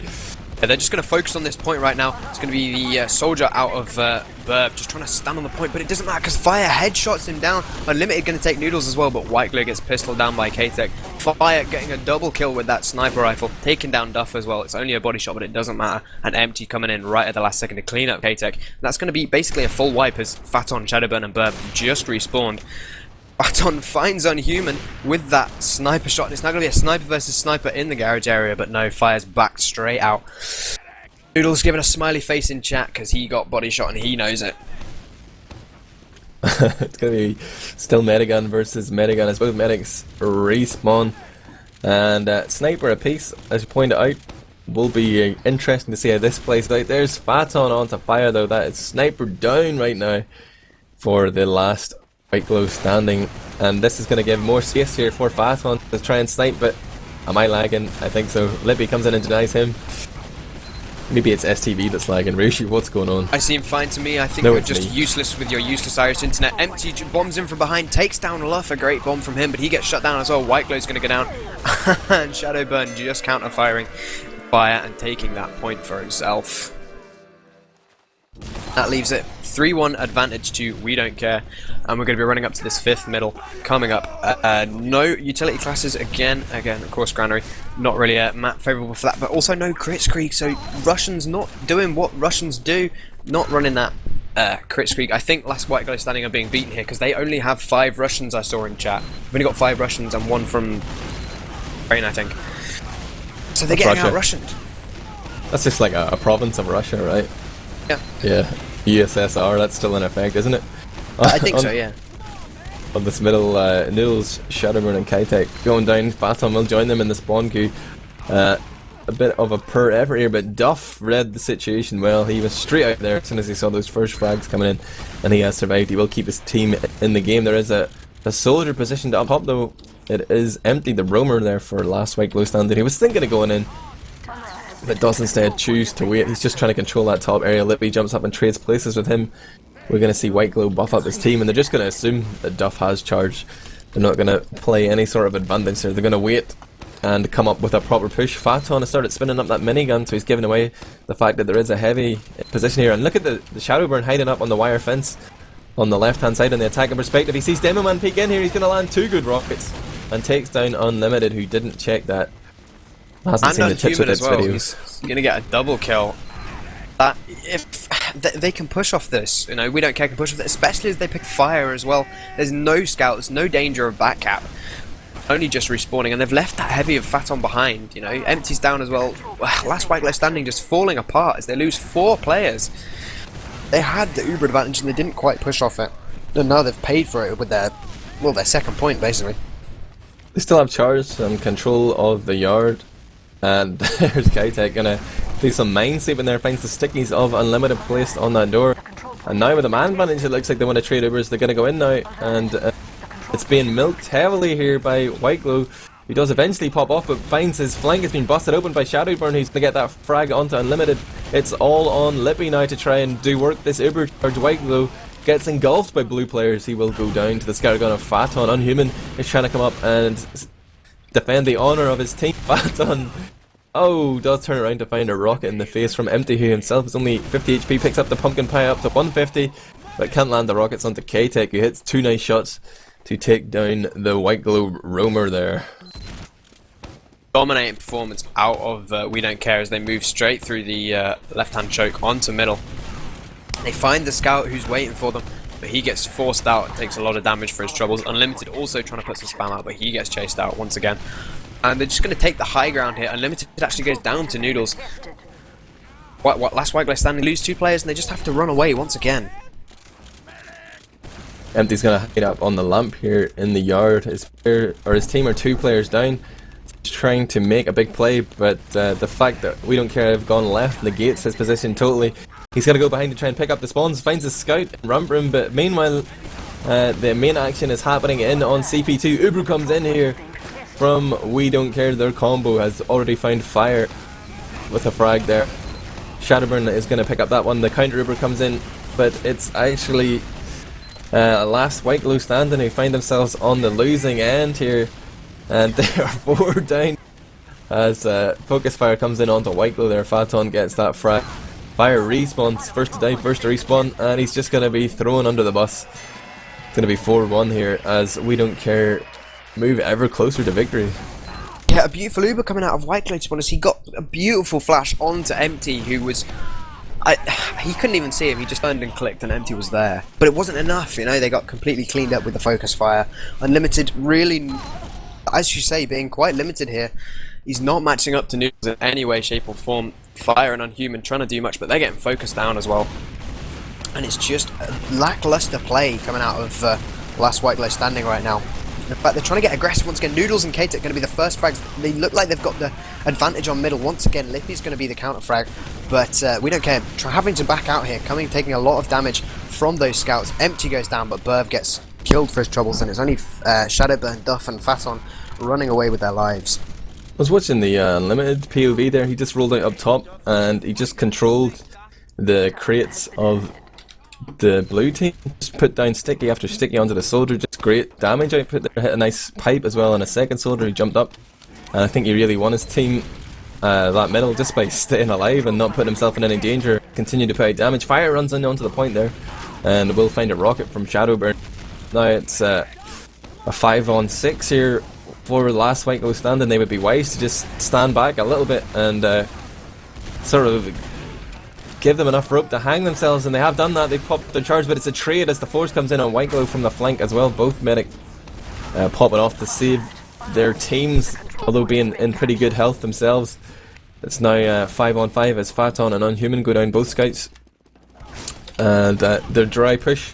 S1: Yeah, they're just going to focus on this point right now. It's going to be the soldier out of Burb, just trying to stand on the point, but it doesn't matter because Fire headshots him down. Unlimited going to take Noodles as well, but White Glow gets pistoled down by K-Tech. Fire getting a double kill with that sniper rifle, taking down Duff as well. It's only a body shot, but it doesn't matter. And Empty coming in right at the last second to clean up K-Tech. That's going to be basically a full wipe as Phaton, Shadowburn and Burb just respawned. Phaton finds Unhuman with that sniper shot, and it's now going to be a sniper versus sniper in the garage area, but no, Fire's backed straight out. Noodle's giving a smiley face in chat because he got body shot and he knows it.
S2: It's going to be still Medigun versus Medigun as both medics respawn. And sniper apiece, as you pointed out, will be interesting to see how this plays out. There's Phaton onto Fire though. That is sniper down right now for the last White Glow standing. And this is going to give more space here for Phaton to try and snipe, but am I lagging? I think so. Lippy comes in and denies him. Maybe it's STV that's lagging. Ryushi, what's going on?
S1: I seem fine to me. I think you're just useless with your useless Irish internet. Empty bombs in from behind, takes down Luff, a great bomb from him, but he gets shut down as well. White Glow's going to go down, and Shadowburn just counter-firing Fire and taking that point for himself. That leaves it 3-1 advantage to We Don't Care, and we're going to be running up to this 5th middle coming up. No utility classes again, of course, Granary, not really a map favourable for that, but also no crit streak, so Russians not doing what Russians do, not running that crit streak. I think last white guy standing are being beaten here because they only have 5 Russians. I saw in chat. We've only got 5 Russians and 1 from Ukraine, I think. So they're getting out Russianed. That's
S2: just like a province of Russia, right?
S1: Yeah.
S2: Yeah. USSR. That's still in effect, isn't it?
S1: I think so. Yeah.
S2: On this middle, Noodles, Shadowburn, and Kitek going down. Phaeton will join them in the spawn queue. A bit of a poor effort here, but Duff read the situation well. He was straight out there as soon as he saw those first frags coming in, and he has survived. He will keep his team in the game. There is a soldier positioned up top, though. It is empty. The roamer there for last White Glow standing. He was thinking of going in, but does instead choose to wait. He's just trying to control that top area. Lippy jumps up and trades places with him. We're going to see White Glow buff up his team, and they're just going to assume that Duff has charge. They're not going to play any sort of advantage there. They're going to wait and come up with a proper push. Phaeton has started spinning up that minigun, so he's giving away the fact that there is a heavy position here. And look at the Shadowburn hiding up on the wire fence on the left hand side on the attacking perspective. He sees Demoman peek in here. He's going to land 2 good rockets and takes down Unlimited, who didn't check that. Hasn't seen the tips with its video.
S1: He's going to get a double kill. If they can push off this, you know, We Don't Care can push off this, especially as they pick fire as well. There's no scouts, no danger of backcap. Only just respawning, and they've left that heavy of Phaeton behind, you know. Empty's down as well. Last White Glow standing just falling apart as they lose 4 players. They had the uber advantage and they didn't quite push off it. And now they've paid for it with their second point, basically.
S2: They still have charge and control of the yard. And there's Kitek gonna do some mind sweeping there, finds the stickies of Unlimited placed on that door. And now with a man advantage, it looks like they want to trade Ubers. They're gonna go in now, and it's being milked heavily here by White Glow, who does eventually pop off, but finds his flank has been busted open by Shadowburn, who's going to get that frag onto Unlimited. It's all on Lippy now to try and do work. This Uber charge. White Glow gets engulfed by blue players. He will go down to the scattergun of Phaeton. Unhuman is trying to come up and defend the honour of his team. Phaeton, does turn around to find a rocket in the face from Empty, who himself is only 50 HP, picks up the pumpkin pie up to 150, but can't land the rockets onto Kitek, who hits 2 nice shots to take down the White Glow roamer there.
S1: Dominating performance out of We Don't Care as they move straight through the left-hand choke onto middle. They find the scout who's waiting for them, but he gets forced out and takes a lot of damage for his troubles. Unlimited also trying to put some spam out, but he gets chased out once again. And they're just going to take the high ground here. Unlimited actually goes down to Noodles. Last White Glow standing, lose 2 players, and they just have to run away once again.
S2: Empty's gonna hide up on the lamp here in the yard. His team are 2 players down. He's trying to make a big play, but the fact that We Don't Care have gone left negates his position totally. He's gonna go behind to try and pick up the spawns, finds a scout in Ramp Room, but meanwhile the main action is happening in on CP2. Ubru comes in here from We Don't Care. Their combo has already found fire with a frag there. Shadowburn is gonna pick up that one. The counter Uber comes in, but it's actually last White Glow standing who find themselves on the losing end here, and they are 4 down as focus fire comes in onto White Glow there. Phaeton gets that frag. Fire respawns, first to die, first to respawn, and he's just going to be thrown under the bus. It's going to be 4-1 here as We Don't Care move ever closer to victory.
S1: Yeah, a beautiful Uber coming out of White Glow, to be honest. He got a beautiful flash onto Empty, who was... he couldn't even see him, he just turned and clicked and Empty was there. But it wasn't enough, you know, they got completely cleaned up with the focus fire. Unlimited really, as you say, being quite limited here. He's not matching up to Noodles in any way, shape or form. Fire and Unhuman trying to do much, but they're getting focused down as well. And it's just a lackluster play coming out of last White Glow standing right now. In fact, they're trying to get aggressive once again. Noodles and Kate are going to be the first frags. They look like they've got the advantage on middle. Once again, Lippy's going to be the counter frag. But We Don't Care having to back out here, taking a lot of damage from those scouts. Empty goes down, but Burv gets killed for his troubles, and it's only Shadowburn, Duff and Phaeton running away with their lives.
S2: I was watching the Unlimited POV there. He just rolled out up top, and he just controlled the crates of the blue team. Just put down sticky after sticky onto the soldier. Just great damage output there. Hit a nice pipe as well, and a second soldier who jumped up. And I think he really won his team that middle just by staying alive and not putting himself in any danger. Continue to put out damage. Fire runs in onto the point there. and we'll find a rocket from Shadowburn. Now it's a 5-on-6 here for last White Glow standing. They would be wise to just stand back a little bit and sort of give them enough rope to hang themselves, and they have done that. They've popped their charge, but it's a trade as the force comes in on White Glow from the flank as well. Both medic popping off to save their teams, although being in pretty good health themselves. It's now 5-on-5 as Phaeton and Unhuman go down both scouts, and their dry push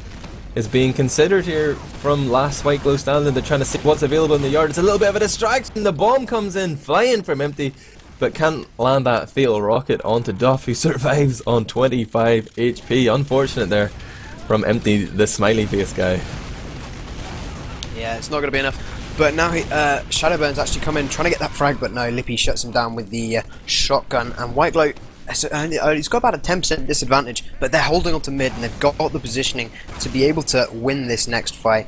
S2: is being considered here from last White Glow standing. They're trying to see what's available in the yard. It's a little bit of a distraction. The bomb comes in flying from Empty, but can't land that fatal rocket onto Duff, who survives on 25 HP. Unfortunate there from Empty, the smiley face guy.
S1: Yeah, it's not going to be enough. But now Shadowburn's actually come in trying to get that frag, but no, Lippy shuts him down with the shotgun, and White Glow, he's got about a 10% disadvantage, but they're holding on to mid, and they've got the positioning to be able to win this next fight.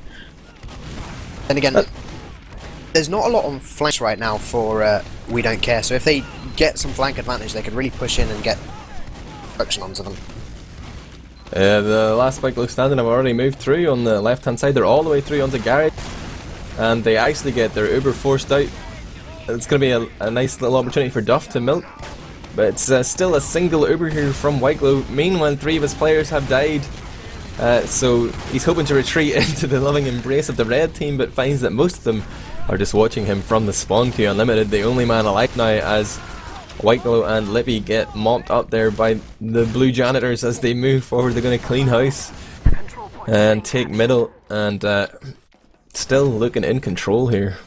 S1: Then again, there's not a lot on flanks right now for We Don't Care, so if they get some flank advantage, they could really push in and get production onto them.
S2: The last White Glow standing have already moved through on the left hand side. They're all the way through onto Garage, and they actually get their Uber forced out. It's going to be a nice little opportunity for Duff to milk, but it's still a single Uber here from White Glow. Meanwhile, 3 of his players have died, so he's hoping to retreat into the loving embrace of the red team, but finds that most of them are just watching him from the spawn queue unlimited, the only man alive now, as White Glow and Lippy get mopped up there by the blue janitors as they move forward. They're going to clean house and take middle, and still looking in control here.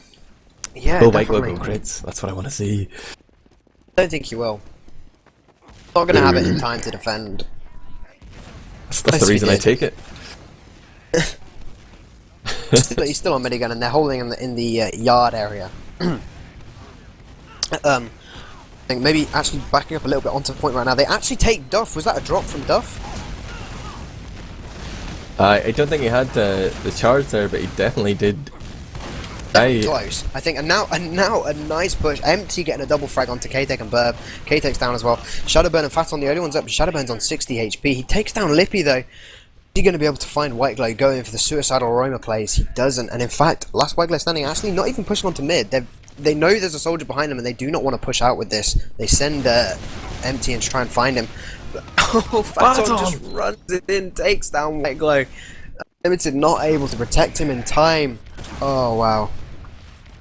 S1: Yeah,
S2: will White Glow
S1: definitely.
S2: go crits? That's what I want to see.
S1: I don't think he will. Not going to have it in time to defend.
S2: That's the reason I take it.
S1: He's still on minigun, and they're holding him in the yard area. I think maybe actually backing up a little bit onto the point right now. They actually take Duff. Was that a drop from Duff?
S2: I don't think he had the charge there, but he definitely did die.
S1: Close, I think. And now a nice push. Empty getting a double frag onto K-Tech and Burb. K-Tech's down as well. Shadowburn and Fat on the only ones up. Shadowburn's on 60 HP. He takes down Lippy though. Is he going to be able to find White Glow going for the suicidal Roma plays? He doesn't. And in fact, last White Glow standing actually not even pushing onto mid. They know there's a soldier behind them, and they do not want to push out with this. They send Empty in to try and find him. But, Phaeton just runs it in, takes down White Glow. Limited not able to protect him in time. Oh wow.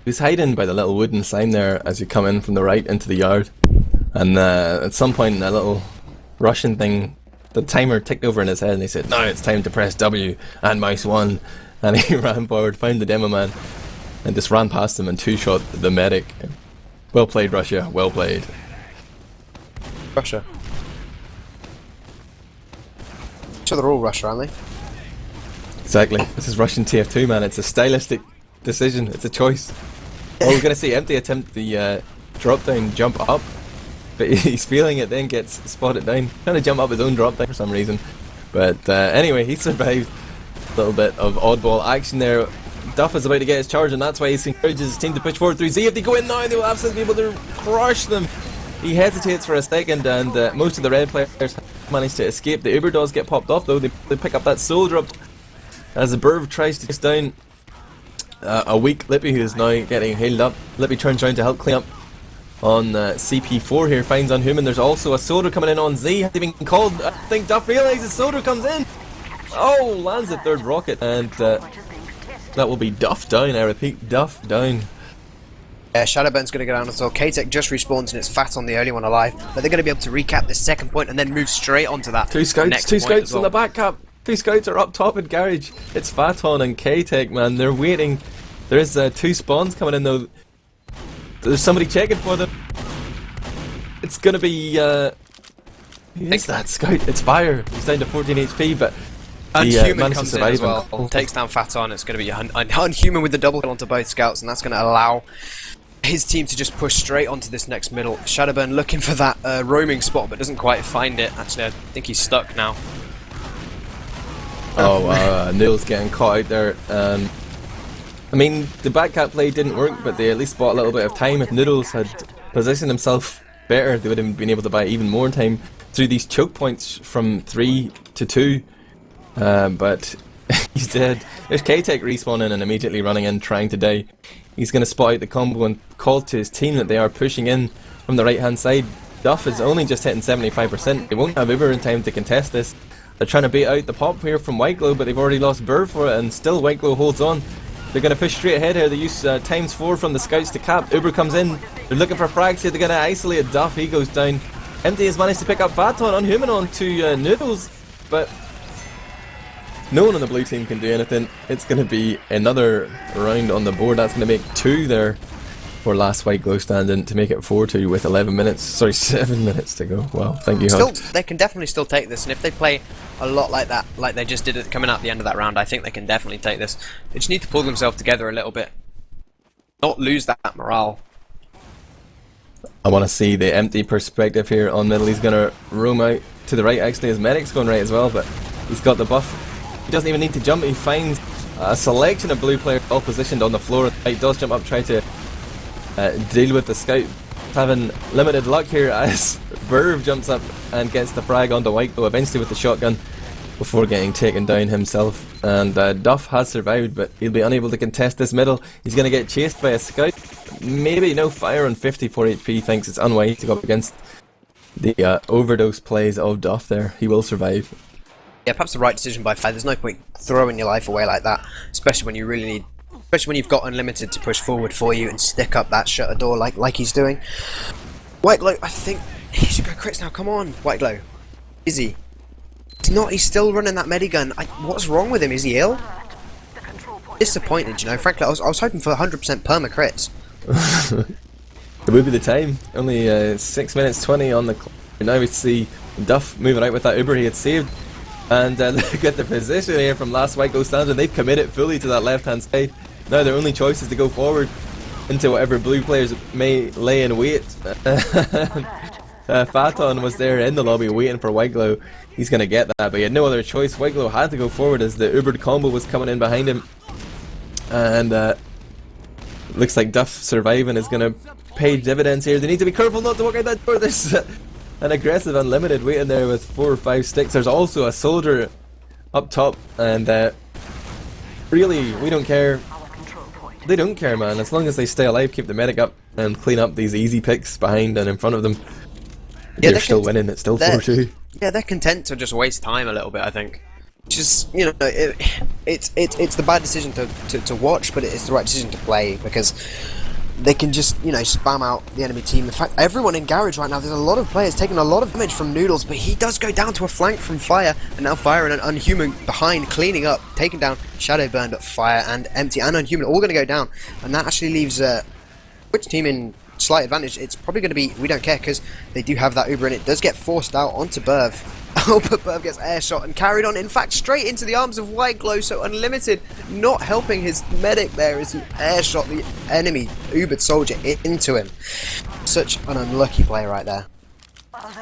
S2: He's hiding by the little wooden sign there as you come in from the right into the yard. And at some point, a little Russian thing, the timer ticked over in his head, and he said, "Now it's time to press W and mouse 1." And he ran forward, found the demo man, and just ran past him and two-shot the medic. Well played, Russia. Well played.
S1: Russia. So they're all Russia, aren't they?
S2: Exactly. This is Russian TF2, man. It's a stylistic decision. It's a choice. Oh, we're going to see Empty attempt the drop down jump up, but he's feeling it, then gets spotted down. Trying to jump up his own drop down for some reason. But anyway, he survived. A little bit of oddball action there. Duff is about to get his charge, and that's why he encourages his team to push forward through Z. If they go in now, they will absolutely be able to crush them. He hesitates for a second, and most of the red players manage to escape. The Uber does get popped off though. They pick up that soul drop as the Burv tries to chase down a weak Lippy, who is now getting healed up. Lippy turns around to help clean up on CP4 here, finds Unhuman. There's also a soda coming in on Z. Hasn't even called. I think Duff realizes soda comes in. Oh, lands the third rocket, and that will be Duff down. I repeat, Duff down.
S1: Shadowburn's going to go down as well. K-Tech just respawns, and it's Fat on the only one alive. But they're going to be able to recap the second point and then move straight onto that.
S2: Two scouts
S1: well.
S2: on the back cap. 2 scouts are up top in Garage. It's Phaeton and K-Tech, man. They're waiting. There's 2 spawns coming in though. There's somebody checking for them. It's gonna be who is that scout? It's Fire. He's down to 14 HP, but
S1: Unhuman comes in as well. Takes down Fat on. It's going to be Unhuman with the double kill onto both scouts, and that's going to allow his team to just push straight onto this next middle. Shadowburn looking for that roaming spot, but doesn't quite find it. Actually, I think he's stuck now.
S2: Oh, Neil's getting caught out there. I mean, the backcat play didn't work, but they at least bought a little bit of time. If Noodles had positioned himself better, they would have been able to buy even more time through these choke points from 3 to 2. but he's dead. There's K-Tech respawning and immediately running in, trying to die. He's going to spot out the combo and call to his team that they are pushing in from the right hand side. Duff is only just hitting 75%. They won't have Uber in time to contest this. They're trying to bait out the pop here from Whiteglow, but they've already lost Burr for it, and still Whiteglow holds on. They're going to push straight ahead here. They use ×4 from the scouts to cap. Uber comes in. They're looking for frags here. They're going to isolate Duff. He goes down. Empty has managed to pick up Phaton on Human onto Noodles, but no one on the blue team can do anything. It's going to be another round on the board. That's going to make 2 there for last Whiteglow standing to make it 4-2 with 7 minutes to go. Wow, thank you,
S1: Still,
S2: Hunt.
S1: they can definitely still take this, and if they play a lot like that, like they just did it coming out the end of that round, I think they can definitely take this. They just need to pull themselves together a little bit. Not lose that morale.
S2: I want to see the empty perspective here on middle. He's going to roam out to the right. Actually, his medic's going right as well, but he's got the buff. He doesn't even need to jump. He finds a selection of blue players all positioned on the floor. He does jump up, try to deal with the scout. Having limited luck here as Verve jumps up and gets the frag onto Whiteglow eventually with the shotgun before getting taken down himself. And Duff has survived, but he'll be unable to contest this middle. He's going to get chased by a scout. Maybe no fire on 54 HP. Thinks it's unwise to go up against the overdose plays of Duff there. He will survive.
S1: Yeah, perhaps the right decision by Fad. There's no point throwing your life away like that, especially when you really need, especially when you've got Unlimited to push forward for you and stick up that shutter door like he's doing. Whiteglow, I think he should go crits now. Come on, Whiteglow. Is he? He's not. He's still running that medigun. What's wrong with him? Is he ill? Disappointed, you know. Frankly, I was hoping for 100% perma crits.
S2: It would be the time. Only 6 minutes 20 on the clock. Now we see Duff moving out with that Uber he had saved. And look at the position here from last Whiteglow standing. They've committed fully to that left hand side. Now their only choice is to go forward into whatever blue players may lay in wait. Phaton was there in the lobby waiting for Whiteglow. He's going to get that, but he had no other choice. Whiteglow had to go forward as the Ubered combo was coming in behind him. And looks like Duff surviving is going to pay dividends here. They need to be careful not to walk out that door. There's an aggressive Unlimited waiting there with 4 or 5 sticks. There's also a soldier up top, and really, we don't care. They don't care, man. As long as they stay alive, keep the medic up, and clean up these easy picks behind and in front of them. Yeah, they're still winning. It's still 4-2.
S1: Yeah, they're content to just waste time a little bit, I think. Just, you know, it's the bad decision to watch, but it's the right decision to play, because they can just, you know, spam out the enemy team. In fact, everyone in Garage right now, there's a lot of players taking a lot of damage from Noodles, but he does go down to a flank from Fire, and now Fire and Unhuman behind, cleaning up, taking down Shadowburn, but Fire and Empty and Unhuman all going to go down, and that actually leaves which team in slight advantage. It's probably going to be We Don't Care, because they do have that Uber, and it does get forced out onto Burv. Oh, but Burv gets air shot and carried on, in fact, straight into the arms of Whiteglow, so Unlimited not helping his medic there as he air shot the enemy Ubered soldier into him. Such an unlucky play right there.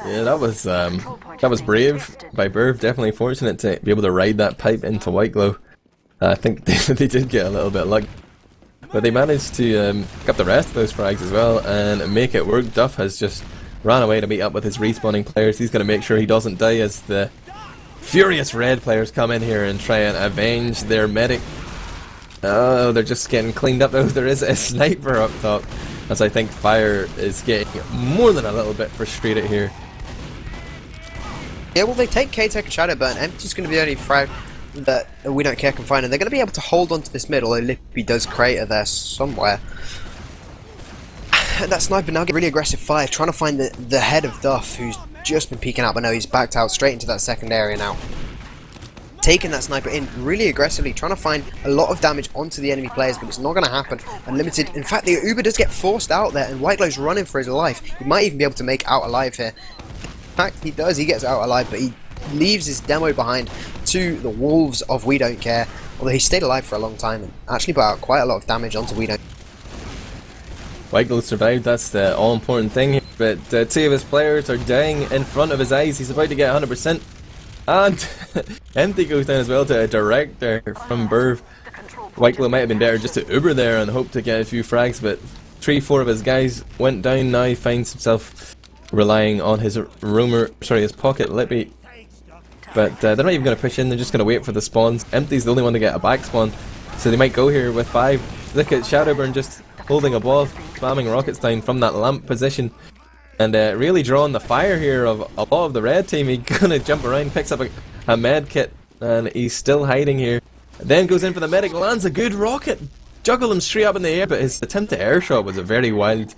S2: Yeah, that was brave by Burv. Definitely fortunate to be able to ride that pipe into Whiteglow. I think they did get a little bit lucky, but they managed to pick up the rest of those frags as well and make it work. Duff has just ran away to meet up with his respawning players. He's going to make sure he doesn't die as the furious red players come in here and try and avenge their medic. Oh, they're just getting cleaned up though. There is a sniper up top, as I think Fire is getting more than a little bit frustrated here.
S1: Yeah, well, they take K-Tech and Shadowburn. Empty's going to be the only frag that We Don't Care can find, and they're going to be able to hold on to this mid, although Lippy does crater there somewhere. That sniper now getting really aggressive fire, trying to find the head of Duff, who's just been peeking out, but no, he's backed out straight into that second area now. Taking that sniper in really aggressively, trying to find a lot of damage onto the enemy players, but it's not going to happen. Unlimited, in fact, the Uber does get forced out there, and Whiteglow's running for his life. He might even be able to make out alive here. In fact, he does, he gets out alive, but he leaves his demo behind to the wolves of We Don't Care, although he stayed alive for a long time and actually put out quite a lot of damage onto We Don't Care.
S2: Whiteglow survived, that's the all-important thing here, but 2 of his players are dying in front of his eyes. He's about to get 100%, and Empty goes down as well to a direct there from Burv. Whiteglow might have been better just to Uber there and hope to get a few frags, but 3-4 of his guys went down. Now he finds himself relying on his his pocket Lippy but they're not even going to push in, they're just going to wait for the spawns. Empty's the only one to get a back spawn, so they might go here with 5. Look at Shadowburn just holding a ball, spamming rockets down from that lamp position, and really drawing the fire here of a lot of the red team. He's going to jump around, picks up a med kit, and he's still hiding here. Then goes in for the medic, lands a good rocket, juggle him straight up in the air, but his attempt to air shot was a very wild,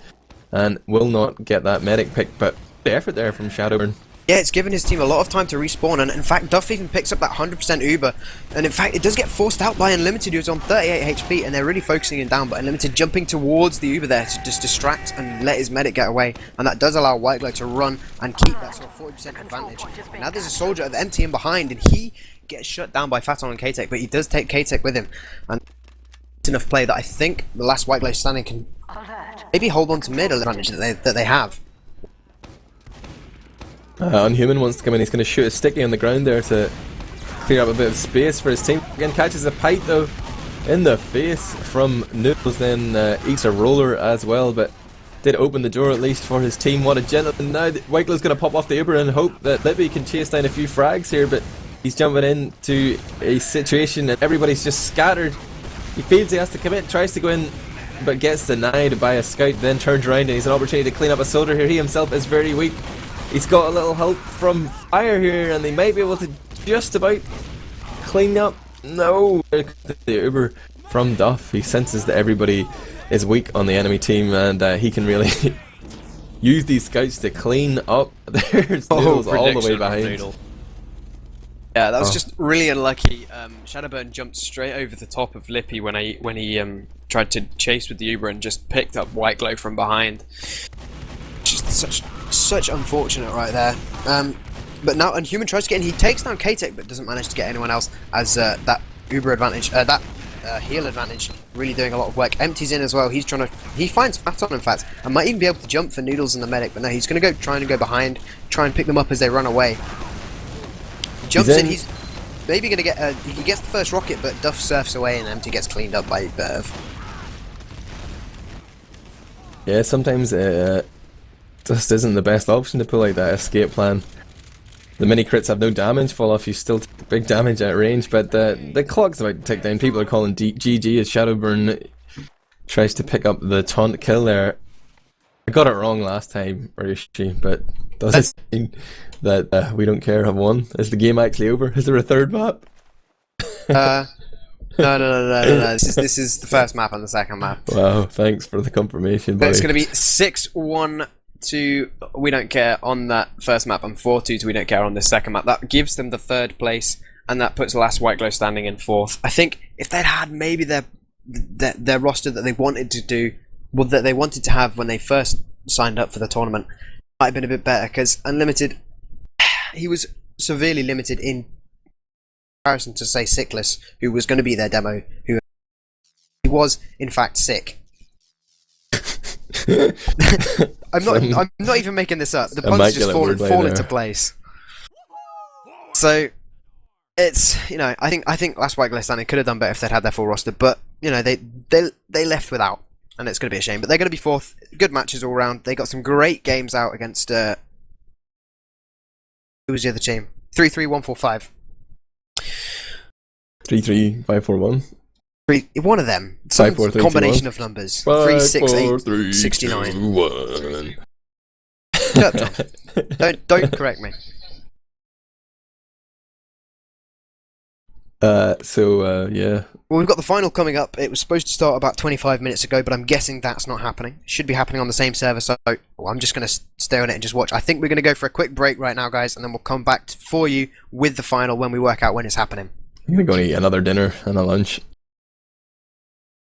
S2: and will not get that medic pick, but the effort there from Shadowburn.
S1: Yeah, it's given his team a lot of time to respawn, and in fact Duff even picks up that 100% Uber, and in fact it does get forced out by Unlimited, who's on 38 HP, and they're really focusing him down, but Unlimited jumping towards the Uber there to just distract and let his medic get away, and that does allow White Glow to run and keep that sort of 40% advantage. And now there's a soldier at the empty in behind, and he gets shut down by Phaeton and K-Tech, but he does take K-Tech with him, and it's enough play that I think the last White Glow standing can maybe hold on to mid advantage that they have.
S2: Unhuman wants to come in, he's going to shoot a sticky on the ground there to clear up a bit of space for his team. Again, catches a pipe though in the face from Noodles, then eats a roller as well, but did open the door at least for his team. What a gentleman. Now White Glow's going to pop off the Uber and hope that Libby can chase down a few frags here, but he's jumping into a situation and everybody's just scattered. He feels he has to commit, tries to go in, but gets denied by a scout, then turns around and he's an opportunity to clean up a soldier here. He himself is very weak. He's got a little help from fire here, and they might be able to just about clean up. No! The Uber from Duff. He senses that everybody is weak on the enemy team, and he can really use these scouts to clean up. There's Noodles all the way behind.
S1: Yeah, that was just really unlucky. Shadowburn jumped straight over the top of Lippy when he tried to chase with the Uber and just picked up White Glow from behind. Just such unfortunate right there. But now Unhuman tries to get in. He takes down K-Tech, but doesn't manage to get anyone else. As that Uber advantage, that heal advantage, really doing a lot of work. Empty's in as well. He finds Phaeton in fact, and might even be able to jump for Noodles and the medic. But no, he's going to try and go behind, try and pick them up as they run away. He jumps in. He's maybe going to get. He gets the first rocket, but Duff surfs away, and Empty gets cleaned up by Berv.
S2: Yeah, sometimes just isn't the best option to pull out that escape plan. The mini crits have no damage, fall off, you still take big damage at range, but the clock's about to tick down. People are calling GG as Shadowburn tries to pick up the taunt kill there. I got it wrong last time, Ryushi, but does it mean that we don't care have won? Is the game actually over? Is there a third map?
S1: No. This is the first map and the second map.
S2: Wow, thanks for the confirmation, buddy.
S1: It's going to be 6-1 to We Don't Care on that first map and 4-2 to We Don't Care on this second map. That gives them the third place, and that puts last White Glow standing in fourth. I think if they'd had maybe their roster that they wanted to do, well, that they wanted to have when they first signed up for the tournament, might have been a bit better, because Unlimited, he was severely limited in comparison to, say, Sickless, who was going to be their demo, who he was in fact sick. I'm not even making this up. The puns just fall into place. So it's, you know, I think last White Glow standing could have done better if they'd had their full roster, but you know, they left without, and it's going to be a shame. But they're going to be fourth. Good matches all round. They got some great games out against who was the other team? 3-3-1-4-5.
S2: 3-3-5-4-1
S1: One of them.
S2: 5, 4, 3,
S1: combination
S2: 2,
S1: of numbers.
S2: 5,
S1: 3, 6,
S2: 4,
S1: 8,
S2: 3,
S1: 69.
S2: 2, 1.
S1: Shut up, John. Don't correct me.
S2: Yeah.
S1: Well, we've got the final coming up. It was supposed to start about 25 minutes ago, but I'm guessing that's not happening. It should be happening on the same server, so I'm just going to stay on it and just watch. I think we're going to go for a quick break right now, guys, and then we'll come back for you with the final when we work out when it's happening.
S2: I'm going to go and eat another dinner and a lunch.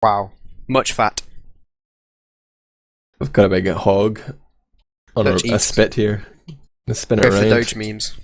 S1: Wow. Much fat.
S2: I've got a big hog on a spit here. Let's spin it
S1: Go for
S2: around.
S1: Doge memes.